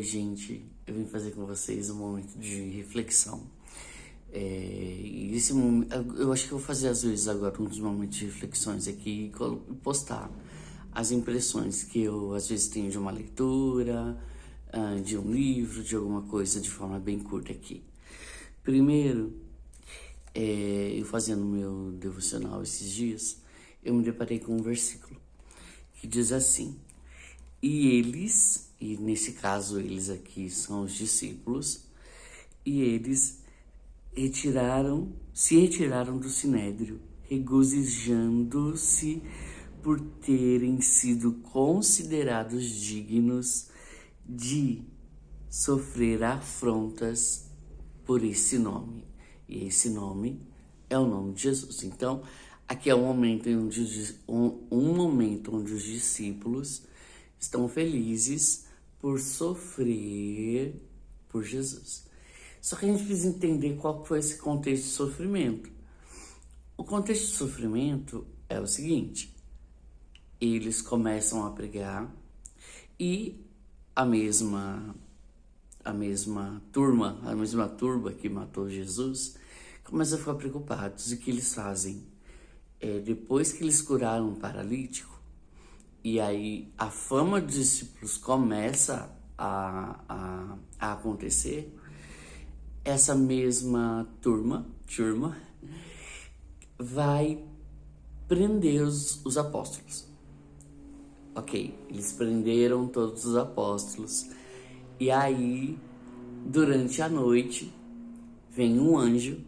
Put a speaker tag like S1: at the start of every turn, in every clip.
S1: gente, eu vim fazer com vocês um momento de reflexão. E eu acho que eu vou fazer às vezes agora uns momentos de reflexões aqui e postar as impressões que eu às vezes tenho de uma leitura, de um livro, de alguma coisa de forma bem curta aqui. Primeiro, eu fazendo meu devocional esses dias, eu me deparei com um versículo que diz assim: e nesse caso eles aqui são os discípulos, e eles se retiraram do sinédrio, regozijando-se por terem sido considerados dignos de sofrer afrontas por esse nome. E esse nome é o nome de Jesus. Então, aqui é um momento onde os discípulos estão felizes por sofrer por Jesus. Só que a gente precisa entender qual foi esse contexto de sofrimento. O contexto de sofrimento é o seguinte: eles começam a pregar e a mesma turba que matou Jesus começa a ficar preocupados. E o que eles fazem? Depois que eles curaram um paralítico, e aí a fama dos discípulos começa a acontecer, essa mesma turma vai prender os apóstolos. Ok, eles prenderam todos os apóstolos. E aí, durante a noite, vem um anjo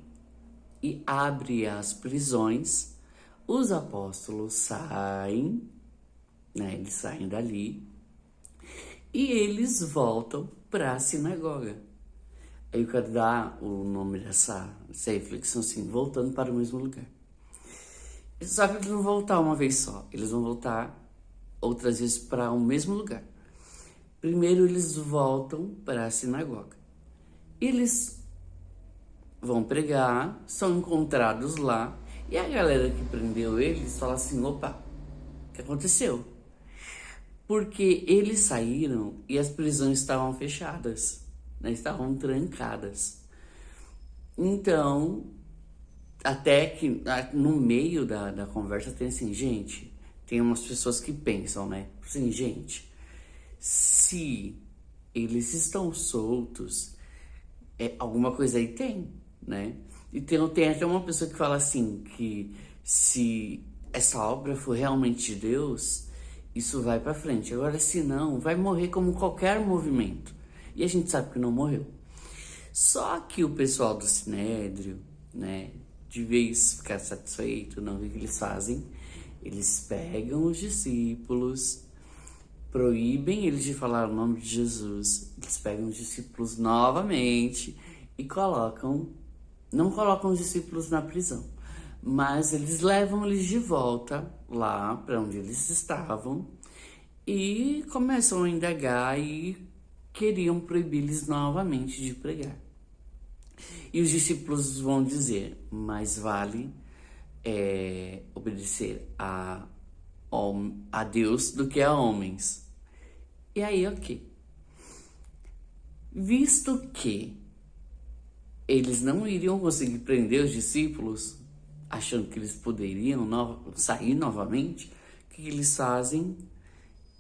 S1: e abre as prisões. Os apóstolos saem, né? Eles saem dali e eles voltam para a sinagoga. Aí eu quero dar o nome dessa reflexão assim: voltando para o mesmo lugar. Só que eles não vão voltar uma vez só, eles vão voltar outras vezes para o mesmo lugar. Primeiro eles voltam para a sinagoga. Eles vão pregar, são encontrados lá, e a galera que prendeu eles fala assim: opa, o que aconteceu? Porque eles saíram e as prisões estavam fechadas, né? Estavam trancadas. Então, até que no meio da conversa tem assim, gente, tem umas pessoas que pensam, né? Assim, gente, se eles estão soltos, alguma coisa aí tem, né? E tem até uma pessoa que fala assim, que se essa obra for realmente de Deus, isso vai pra frente. Agora, se não, vai morrer como qualquer movimento. E a gente sabe que não morreu. Só que o pessoal do Sinédrio, né, de vez ficar satisfeito, não, o que eles fazem? Eles pegam os discípulos, proíbem eles de falar o nome de Jesus. Eles pegam os discípulos novamente e não colocam os discípulos na prisão, mas eles levam eles de volta lá para onde eles estavam e começam a indagar e queriam proibir-lhes novamente de pregar. E os discípulos vão dizer: mais vale obedecer a Deus do que a homens. E aí, ok. Visto que eles não iriam conseguir prender os discípulos, achando que eles poderiam sair novamente, o que eles fazem?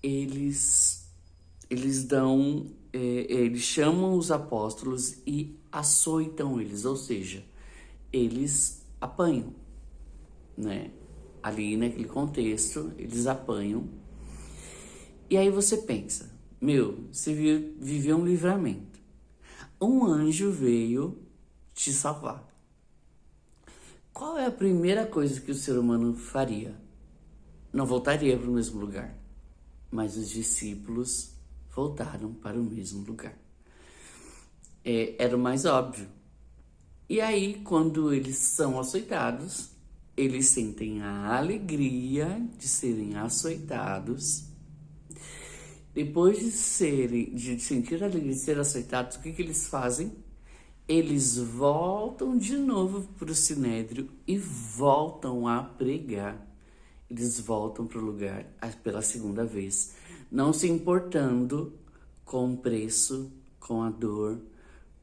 S1: Eles chamam os apóstolos e açoitam eles, ou seja, eles apanham, né? Ali naquele contexto, eles apanham. E aí você pensa: você viveu um livramento. Um anjo veio te salvar. Qual é a primeira coisa que o ser humano faria? Não voltaria para o mesmo lugar. Mas os discípulos voltaram para o mesmo lugar. Era o mais óbvio. E aí, quando eles são açoitados, eles sentem a alegria de serem açoitados. Depois de sentir a alegria de ser açoitados, o que eles fazem? Eles voltam de novo para o Sinédrio e voltam a pregar. Eles voltam para o lugar pela segunda vez, não se importando com o preço, com a dor,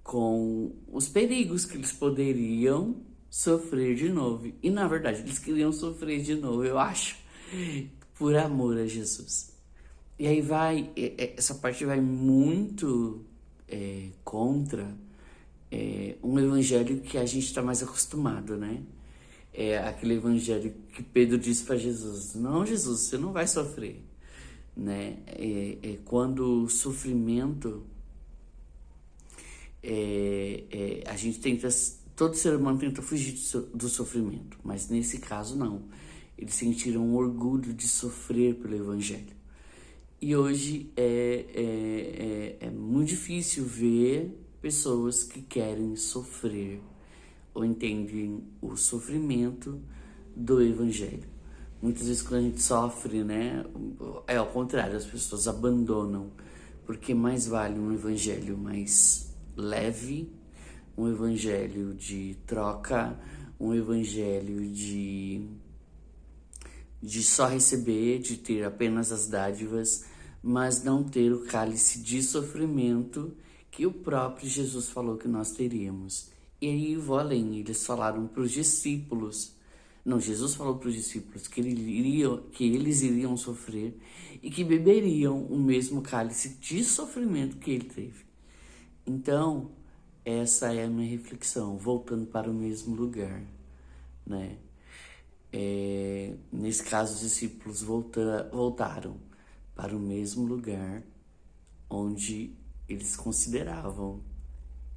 S1: com os perigos que eles poderiam sofrer de novo. E na verdade, eles queriam sofrer de novo, eu acho, por amor a Jesus. E aí essa parte vai muito contra um evangelho que a gente está mais acostumado, né? É aquele evangelho que Pedro disse para Jesus: não, Jesus, você não vai sofrer, né? Quando o sofrimento, a gente tenta, todo ser humano tenta fugir do sofrimento, mas nesse caso não. Eles sentiram orgulho de sofrer pelo evangelho. E hoje é muito difícil ver pessoas que querem sofrer ou entendem o sofrimento do evangelho. Muitas vezes quando a gente sofre, né, é ao contrário, as pessoas abandonam, porque mais vale um evangelho mais leve, um evangelho de troca, um evangelho de só receber, de ter apenas as dádivas, mas não ter o cálice de sofrimento que o próprio Jesus falou que nós teríamos. E aí vou além, eles falaram para os discípulos, não, Jesus falou para os discípulos que eles iriam sofrer e que beberiam o mesmo cálice de sofrimento que ele teve. Então, essa é a minha reflexão, voltando para o mesmo lugar, né? Nesse caso, os discípulos voltaram para o mesmo lugar onde eles consideravam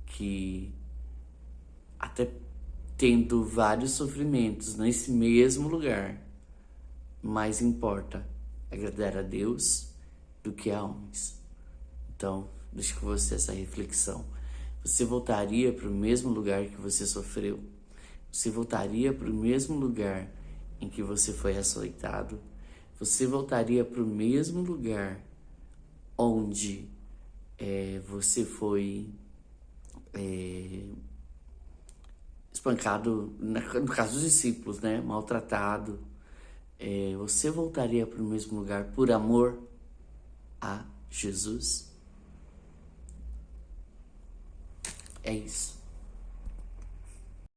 S1: que, até tendo vários sofrimentos nesse mesmo lugar, mais importa agradar a Deus do que a homens. Então, deixo com você essa reflexão. Você voltaria para o mesmo lugar que você sofreu? Você voltaria para o mesmo lugar em que você foi açoitado? Você voltaria para o mesmo lugar onde você foi espancado, no caso dos discípulos, né? Maltratado? Você voltaria para o mesmo lugar por amor a Jesus? É isso.